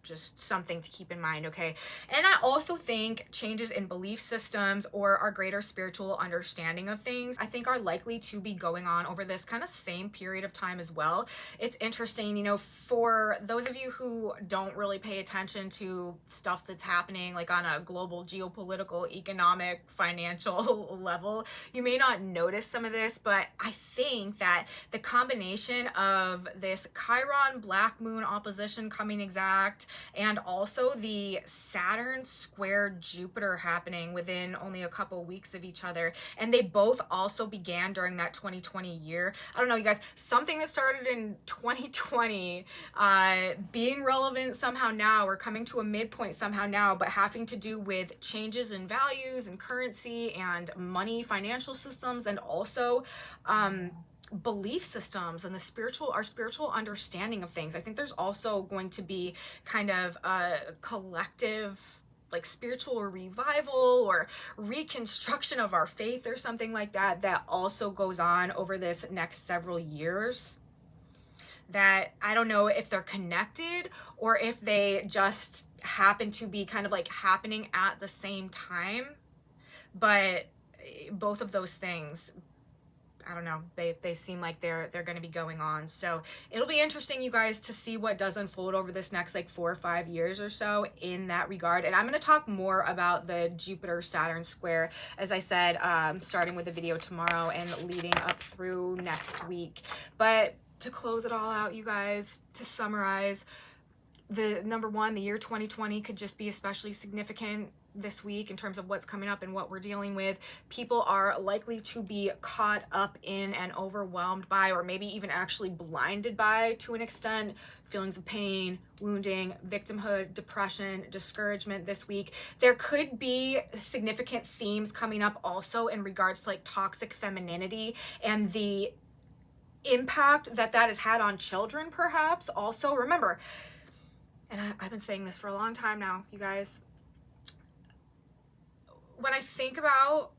just something to keep in mind. Okay, and I also think changes in belief systems or our greater spiritual understanding of things, I think, are likely to be going on over this kind of same period of time as well. It's interesting, you know, for those of you who don't really pay attention to stuff that's happening like on a global geopolitical, economic, financial level, you may not notice some of this, but I think that the combination of this Chiron Black Moon opposition coming exact, and also the Saturn square Jupiter happening within only a couple weeks of each other, and they both also began during that 2020 year. I don't know, you guys, something that started in 2020 being relevant somehow now, or coming to a midpoint somehow now, but having to do with changes in values and currency and money, financial systems, and also belief systems and our spiritual understanding of things. I think there's also going to be kind of a collective like spiritual revival or reconstruction of our faith or something like that also goes on over this next several years. that I don't know if they're connected or if they just happen to be kind of like happening at the same time. But both of those things, I don't know, they seem like they're going to be going on. So it'll be interesting, you guys, to see what does unfold over this next like 4 or 5 years or so in that regard. And I'm going to talk more about the Jupiter Saturn square, as I said, starting with the video tomorrow and leading up through next week. But to close it all out, you guys, to summarize, the number one, the year 2020 could just be especially significant this week in terms of what's coming up and what we're dealing with. People are likely to be caught up in and overwhelmed by, or maybe even actually blinded by, to an extent, feelings of pain, wounding, victimhood, depression, discouragement this week. There could be significant themes coming up also in regards to like toxic femininity and the impact that that has had on children, perhaps. Also, remember, and I've been saying this for a long time now, you guys, when I think about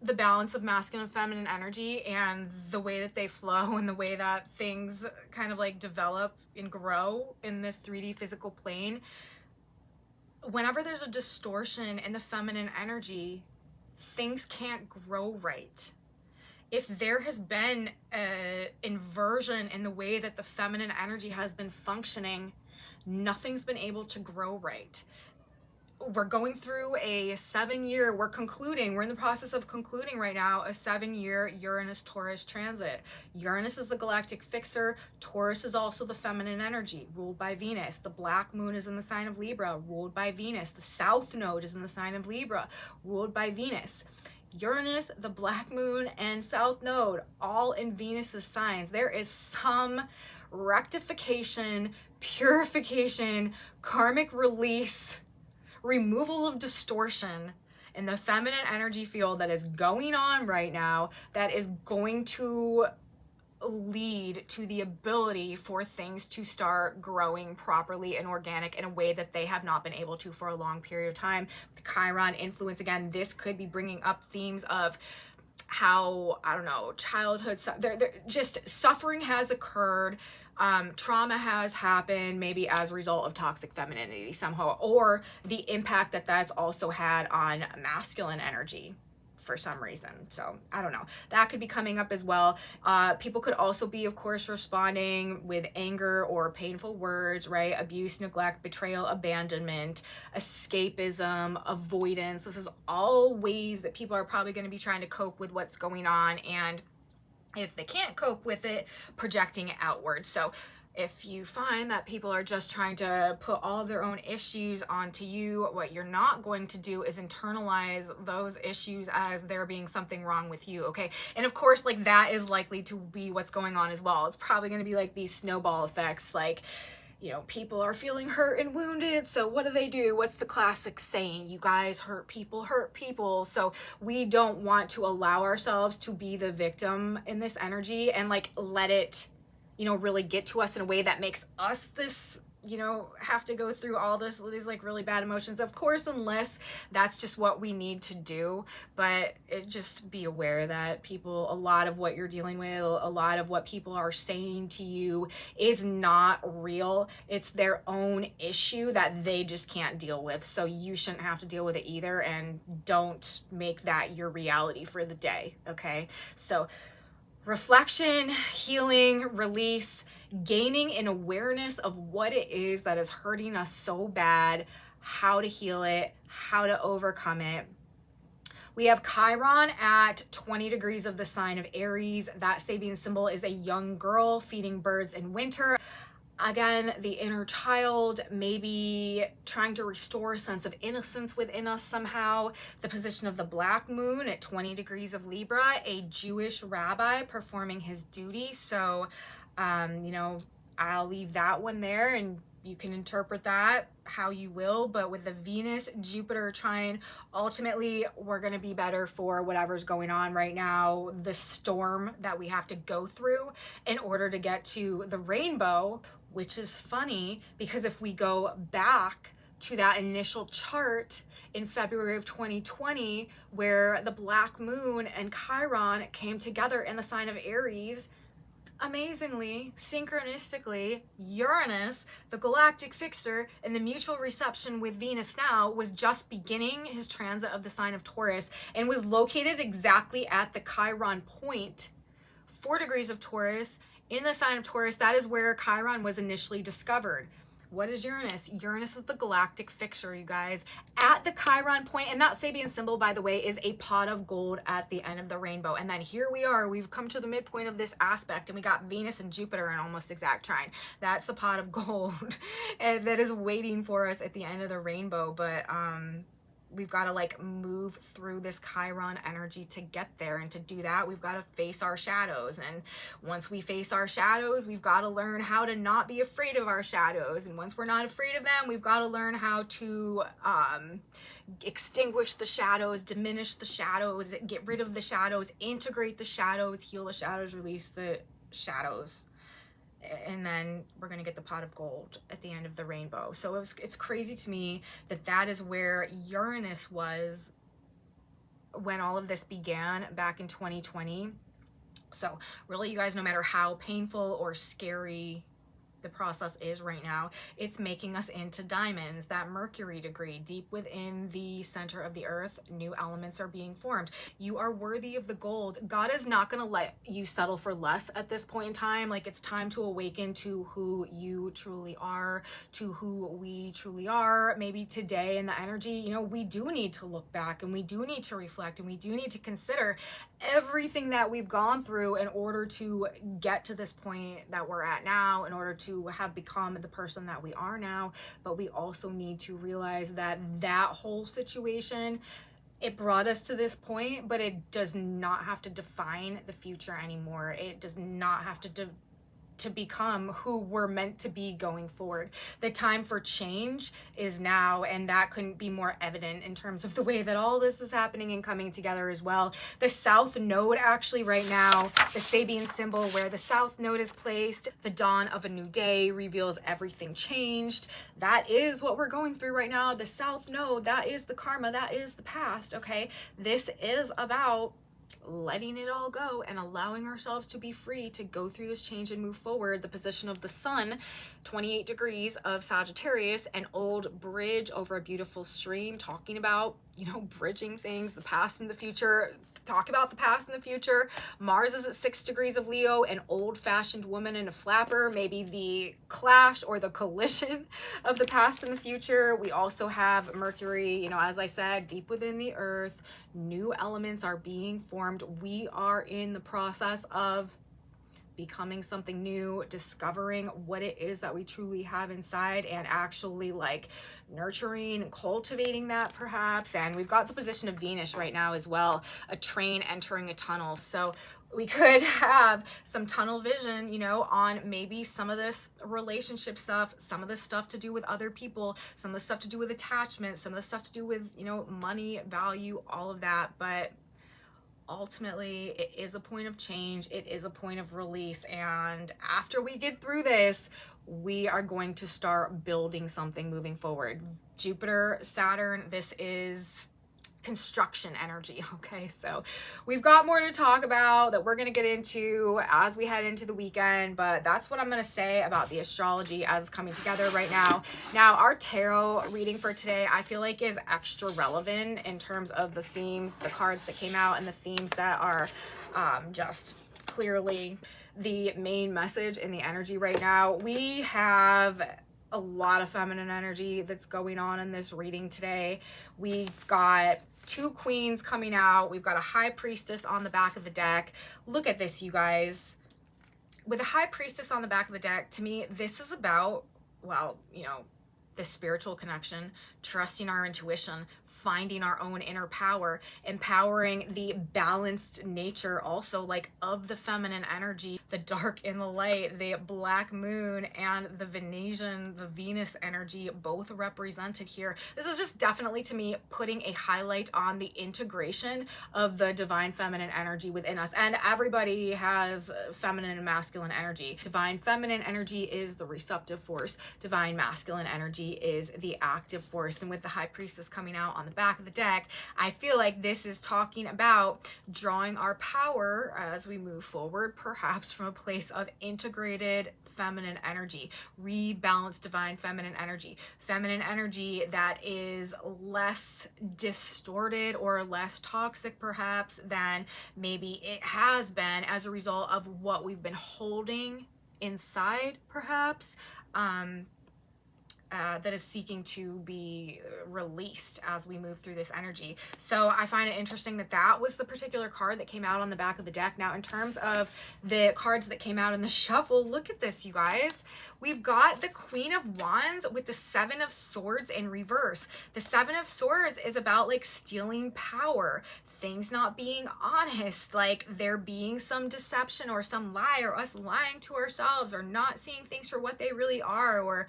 the balance of masculine and feminine energy and the way that they flow and the way that things kind of like develop and grow in this 3D physical plane, whenever there's a distortion in the feminine energy, things can't grow right. If there has been an inversion in the way that the feminine energy has been functioning, nothing's been able to grow right. We're going through a 7-year, we're in the process of concluding right now a 7-year Uranus-Taurus transit. Uranus is the galactic fixer. Taurus is also the feminine energy, ruled by Venus. The black moon is in the sign of Libra, ruled by Venus. The south node is in the sign of Libra, ruled by Venus. Uranus, the black moon, and south node, all in Venus's signs. There is some rectification, purification, karmic release, removal of distortion in the feminine energy field that is going on right now, that is going to lead to the ability for things to start growing properly and organic in a way that they have not been able to for a long period of time. The Chiron influence, again, this could be bringing up themes of how, I don't know, childhood, just suffering has occurred. Trauma has happened, maybe as a result of toxic femininity somehow, or the impact that that's also had on masculine energy for some reason. So I don't know, that could be coming up as well. People could also be, of course, responding with anger or painful words, right? Abuse, neglect, betrayal, abandonment, escapism, avoidance. This is all ways that people are probably going to be trying to cope with what's going on, and if they can't cope with it, projecting it outward. So if you find that people are just trying to put all of their own issues onto you, what you're not going to do is internalize those issues as there being something wrong with you, okay? And of course, like, that is likely to be what's going on as well. It's probably going to be like these snowball effects, like, you know, people are feeling hurt and wounded, so what do? What's the classic saying? You guys, hurt people. So we don't want to allow ourselves to be the victim in this energy and like let it, you know, really get to us in a way that makes us this, you know, have to go through all these like really bad emotions, of course, unless that's just what we need to do. But just be aware that people, a lot of what you're dealing with, a lot of what people are saying to you is not real. It's their own issue that they just can't deal with. So you shouldn't have to deal with it either, and don't make that your reality for the day, okay? So reflection, healing, release, gaining an awareness of what it is that is hurting us so bad, how to heal it, how to overcome it. We have Chiron at 20 degrees of the sign of Aries. That Sabian symbol is a young girl feeding birds in winter. Again, the inner child, maybe trying to restore a sense of innocence within us somehow. The position of the black moon at 20 degrees of Libra, a Jewish rabbi performing his duty. So, you know, I'll leave that one there and you can interpret that how you will. But with the Venus-Jupiter trine, ultimately, we're going to be better for whatever's going on right now, the storm that we have to go through in order to get to the rainbow. Which is funny, because if we go back to that initial chart in February of 2020, where the black moon and Chiron came together in the sign of Aries, Amazingly, synchronistically, Uranus, the galactic fixer, and the mutual reception with Venus now was just beginning his transit of the sign of Taurus and was located exactly at the Chiron point, 4 degrees of Taurus, in the sign of Taurus. That is where Chiron was initially discovered. What is Uranus? Uranus is the galactic fixture, you guys, at the Chiron point. And that Sabian symbol, by the way, is a pot of gold at the end of the rainbow. And then here we are, we've come to the midpoint of this aspect, and we got Venus and Jupiter in almost exact trine. That's the pot of gold and that is waiting for us at the end of the rainbow. But we've got to like move through this Chiron energy to get there. And to do that, we've got to face our shadows. And once we face our shadows, we've got to learn how to not be afraid of our shadows. And once we're not afraid of them, we've got to learn how to extinguish the shadows, diminish the shadows, get rid of the shadows, integrate the shadows, heal the shadows, release the shadows. And then we're going to get the pot of gold at the end of the rainbow. So it's crazy to me that that is where Uranus was when all of this began back in 2020. So really, you guys, no matter how painful or scary the process is right now, it's making us into diamonds, that Mercury degree deep within the center of the earth. New elements are being formed. You are worthy of the gold. God is not going to let you settle for less at this point in time. Like, it's time to awaken to who you truly are, to who we truly are. Maybe today in the energy, you know, we do need to look back, and we do need to reflect, and we do need to consider everything that we've gone through in order to get to this point that we're at now, in order to have become the person that we are now. But we also need to realize that that whole situation, it brought us to this point, but it does not have to define the future anymore. It does not have to become who we're meant to be going forward. The time for change is now, and that couldn't be more evident in terms of the way that all this is happening and coming together as well. The South Node, actually right now, the Sabian symbol where the South Node is placed, the dawn of a new day reveals everything changed. That is what we're going through right now. The South Node, that is the karma, that is the past, okay? This is about letting it all go and allowing ourselves to be free to go through this change and move forward. The position of the sun, 28 degrees of Sagittarius, an old bridge over a beautiful stream, talking about, you know, bridging things, the past and the future. Talk about the past and the future. Mars is at 6 degrees of Leo, an old-fashioned woman in a flapper, maybe the clash or the collision of the past and the future. We also have Mercury, you know, as I said, deep within the earth. New elements are being formed. We are in the process of becoming something new, discovering what it is that we truly have inside, and actually like nurturing and cultivating that perhaps. And we've got the position of Venus right now as well, a train entering a tunnel. So we could have some tunnel vision, you know, on maybe some of this relationship stuff, some of this stuff to do with other people, some of the stuff to do with attachment, some of the stuff to do with, you know, money, value, all of that. But ultimately, it is a point of change. It is a point of release. And after we get through this, we are going to start building something moving forward. Jupiter, Saturn, this is construction energy. Okay, so we've got more to talk about that we're going to get into as we head into the weekend, but that's what I'm going to say about the astrology as it's coming together right now. Now, our tarot reading for today, I feel like, is extra relevant in terms of the themes, the cards that came out, and the themes that are just clearly the main message in the energy right now. We have a lot of feminine energy that's going on in this reading today. We've got 2 queens coming out. We've got a high priestess on the back of the deck. Look at this, you guys. With a high priestess on the back of the deck, to me, this is about, well, you know, the spiritual connection, trusting our intuition, finding our own inner power, empowering the balanced nature also, like, of the feminine energy, the dark and the light, the black moon and the Venusian, the Venus energy, both represented here. This is just definitely, to me, putting a highlight on the integration of the divine feminine energy within us. And everybody has feminine and masculine energy. Divine feminine energy is the receptive force. Divine masculine energy energy is the active force. And with the High Priestess coming out on the back of the deck, I feel like this is talking about drawing our power as we move forward, perhaps from a place of integrated feminine energy, rebalanced divine feminine energy that is less distorted or less toxic perhaps than maybe it has been as a result of what we've been holding inside perhaps, that is seeking to be released as we move through this energy. So I find it interesting that that was the particular card that came out on the back of the deck. Now, in terms of the cards that came out in the shuffle, look at this, you guys. We've got the Queen of Wands with the Seven of Swords in reverse. The Seven of Swords is about like stealing power, things not being honest, like there being some deception or some lie, or us lying to ourselves, or not seeing things for what they really are, or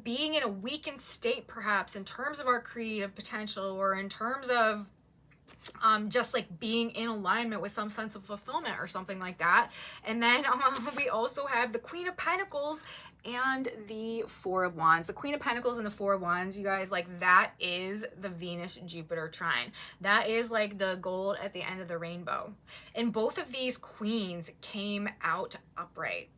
being in a weakened state perhaps in terms of our creative potential, or in terms of just like being in alignment with some sense of fulfillment or something like that. And then we also have the Queen of Pentacles and the Four of Wands. The Queen of Pentacles and the Four of Wands, you guys, like that is the Venus-Jupiter trine. That is like the gold at the end of the rainbow. And both of these queens came out upright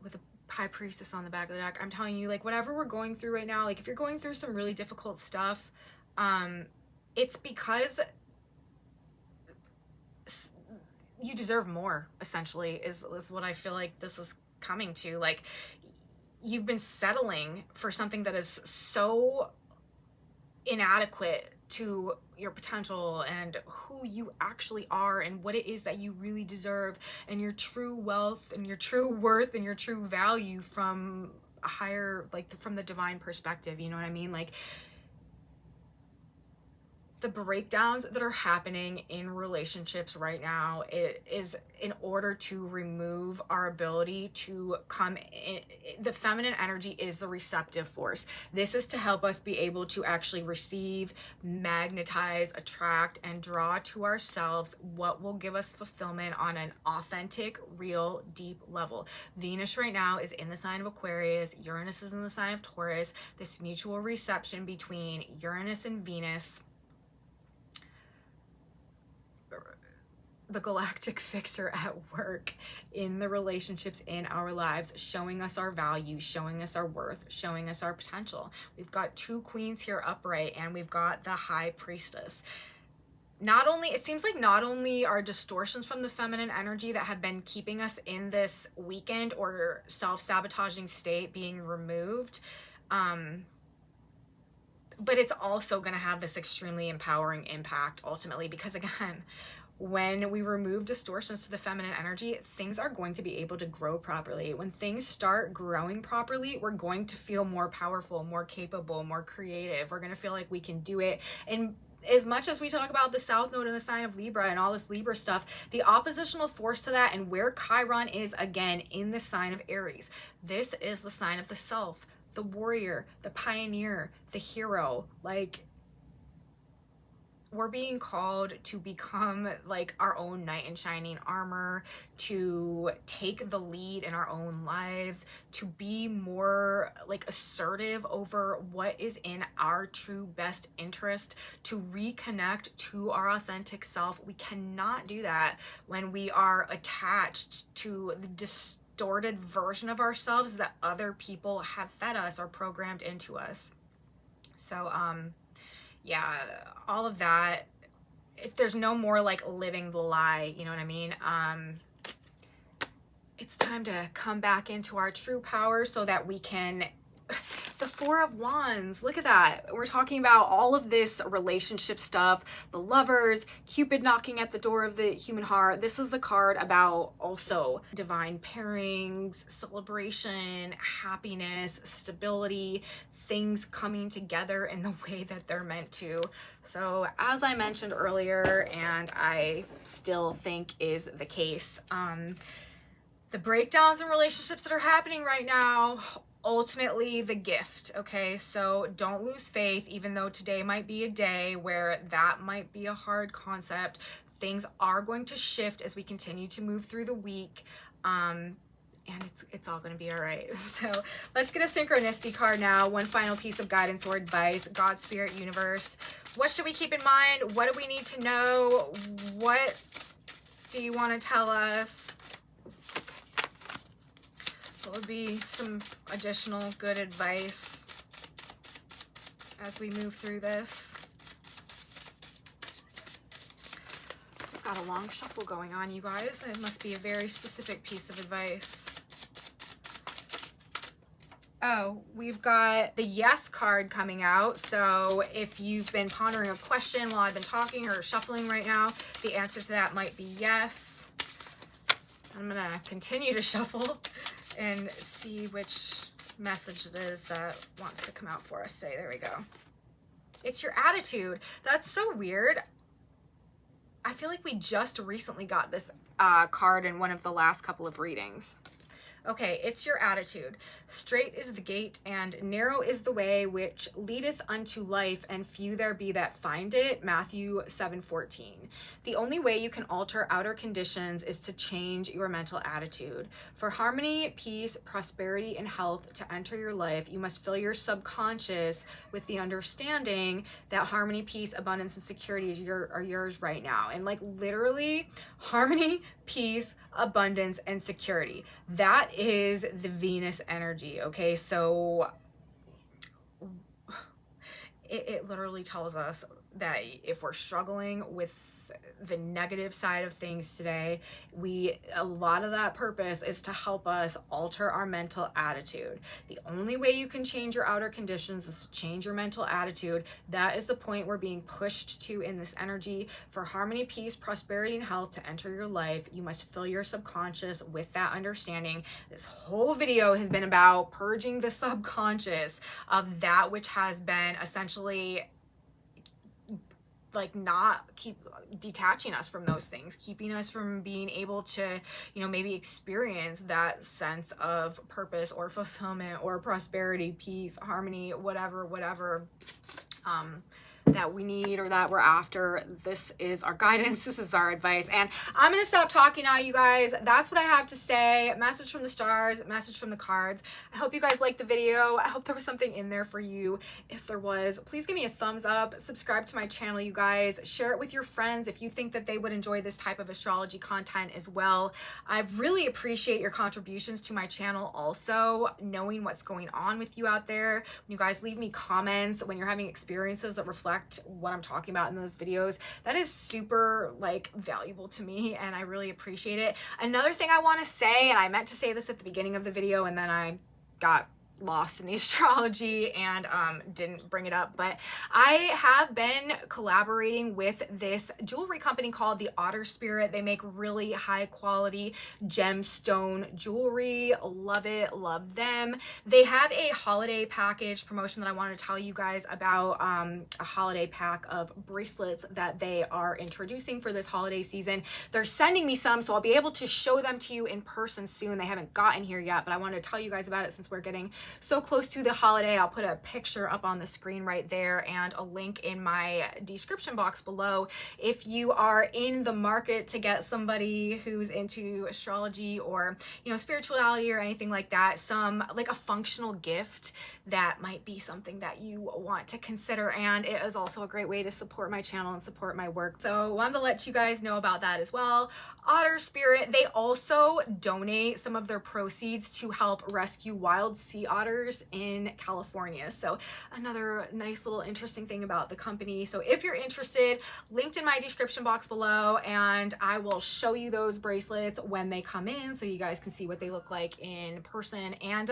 with a High Priestess on the back of the deck. I'm telling you, like whatever we're going through right now, like if you're going through some really difficult stuff, it's because you deserve more, essentially, is what I feel like this is coming to. Like you've been settling for something that is so inadequate to your potential and who you actually are and what it is that you really deserve, and your true wealth and your true worth and your true value from a higher, like from the divine perspective, you know what I mean? Like the breakdowns that are happening in relationships right now, it is in order to remove our ability to come in. The feminine energy is the receptive force. This is to help us be able to actually receive, magnetize, attract, and draw to ourselves what will give us fulfillment on an authentic, real, deep level. Venus right now is in the sign of Aquarius. Uranus is in the sign of Taurus. This mutual reception between Uranus and Venus, the galactic fixer at work in the relationships in our lives, showing us our value, showing us our worth, showing us our potential. We've got two queens here upright, and we've got the High Priestess. Not only, it seems like not only are distortions from the feminine energy that have been keeping us in this weakened or self-sabotaging state being removed, but it's also going to have this extremely empowering impact ultimately, because again, when we remove distortions to the feminine energy, things are going to be able to grow properly. When things start growing properly, we're going to feel more powerful, more capable, more creative. We're going to feel like we can do it. And as much as we talk about the South Node in the sign of Libra and all this Libra stuff, the oppositional force to that, and where Chiron is again in the sign of Aries, this is the sign of the self, the warrior, the pioneer, the hero. Like, we're being called to become like our own knight in shining armor, to take the lead in our own lives, to be more like assertive over what is in our true best interest, to reconnect to our authentic self. We cannot do that when we are attached to the distorted version of ourselves that other people have fed us or programmed into us. So, yeah, all of that, there's no more like living the lie, you know what I mean? It's time to come back into our true power so that we can, the Four of Wands, look at that. We're talking about all of this relationship stuff, the lovers, Cupid knocking at the door of the human heart. This is a card about also divine pairings, celebration, happiness, stability, things coming together in the way that they're meant to. So as I mentioned earlier, and I still think is the case, the breakdowns in relationships that are happening right now, ultimately the gift, okay? So don't lose faith, even though today might be a day where that might be a hard concept. Things are going to shift as we continue to move through the week. and it's all going to be all right. So let's get a synchronicity card now. One final piece of guidance or advice. God, Spirit, Universe. What should we keep in mind? What do we need to know? What do you want to tell us? What would be some additional good advice as we move through this? We've got a long shuffle going on, you guys. It must be a very specific piece of advice. Oh, we've got the yes card coming out. So if you've been pondering a question while I've been talking or shuffling right now, the answer to that might be yes. I'm gonna continue to shuffle and see which message it is that wants to come out for us today. There we go. It's your attitude. That's so weird. I feel like we just recently got this card in one of the last couple of readings. Okay, it's your attitude. Straight is the gate, and narrow is the way which leadeth unto life, and few there be that find it. Matthew 7:14. The only way you can alter outer conditions is to change your mental attitude. For harmony, peace, prosperity, and health to enter your life, you must fill your subconscious with the understanding that harmony, peace, abundance, and security are yours right now. And like literally, harmony, peace, abundance, and security. That is the Venus energy, okay? So it literally tells us that if we're struggling with the negative side of things today, a lot of that purpose is to help us alter our mental attitude. The only way you can change your outer conditions is to change your mental attitude. That is the point we're being pushed to in this energy. For harmony, peace, prosperity, and health to enter your life, you must fill your subconscious with that understanding. This whole video has been about purging the subconscious of that which has been essentially like not keep detaching us from those things, keeping us from being able to, you know, maybe experience that sense of purpose or fulfillment or prosperity, peace, harmony, whatever that we need or that we're after. This is our guidance. This is our advice. And I'm going to stop talking now, you guys. That's what I have to say. Message from the stars, message from the cards. I hope you guys liked the video. I hope there was something in there for you. If there was, please give me a thumbs up. Subscribe to my channel, you guys. Share it with your friends if you think that they would enjoy this type of astrology content as well. I really appreciate your contributions to my channel also, knowing what's going on with you out there. When you guys leave me comments, when you're having experiences that reflect what I'm talking about in those videos, that is super like valuable to me, and I really appreciate it. Another thing I want to say, and I meant to say this at the beginning of the video and then I got lost in the astrology and didn't bring it up, but I have been collaborating with this jewelry company called the Otter Spirit. They make really high quality gemstone jewelry. Love it, love them. They have a holiday package promotion that I wanted to tell you guys about, a holiday pack of bracelets that they are introducing for this holiday season. They're sending me some, so I'll be able to show them to you in person soon. They haven't gotten here yet, but I wanted to tell you guys about it since we're getting so close to the holiday. I'll put a picture up on the screen right there and a link in my description box below if you are in the market to get somebody who's into astrology or, you know, spirituality or anything like that, some like a functional gift that might be something that you want to consider. And it is also a great way to support my channel and support my work. So wanted to let you guys know about that as well. Otter Spirit, they also donate some of their proceeds to help rescue wild sea otters in California. So another nice little interesting thing about the company. So if you're interested, linked in my description box below, and I will show you those bracelets when they come in so you guys can see what they look like in person. And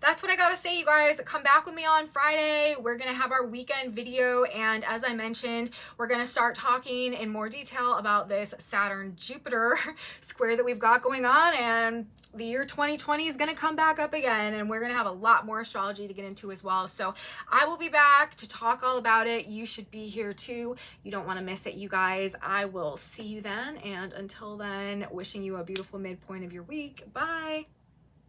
that's what I gotta say, you guys. Come back with me on Friday. We're gonna have our weekend video, and as I mentioned, we're gonna start talking in more detail about this Saturn-Jupiter square that we've got going on, and the year 2020 is going to come back up again, and we're going to have a lot more astrology to get into as well. So I will be back to talk all about it. You should be here too. You don't want to miss it, you guys. I will see you then, and until then, wishing you a beautiful midpoint of your week. Bye.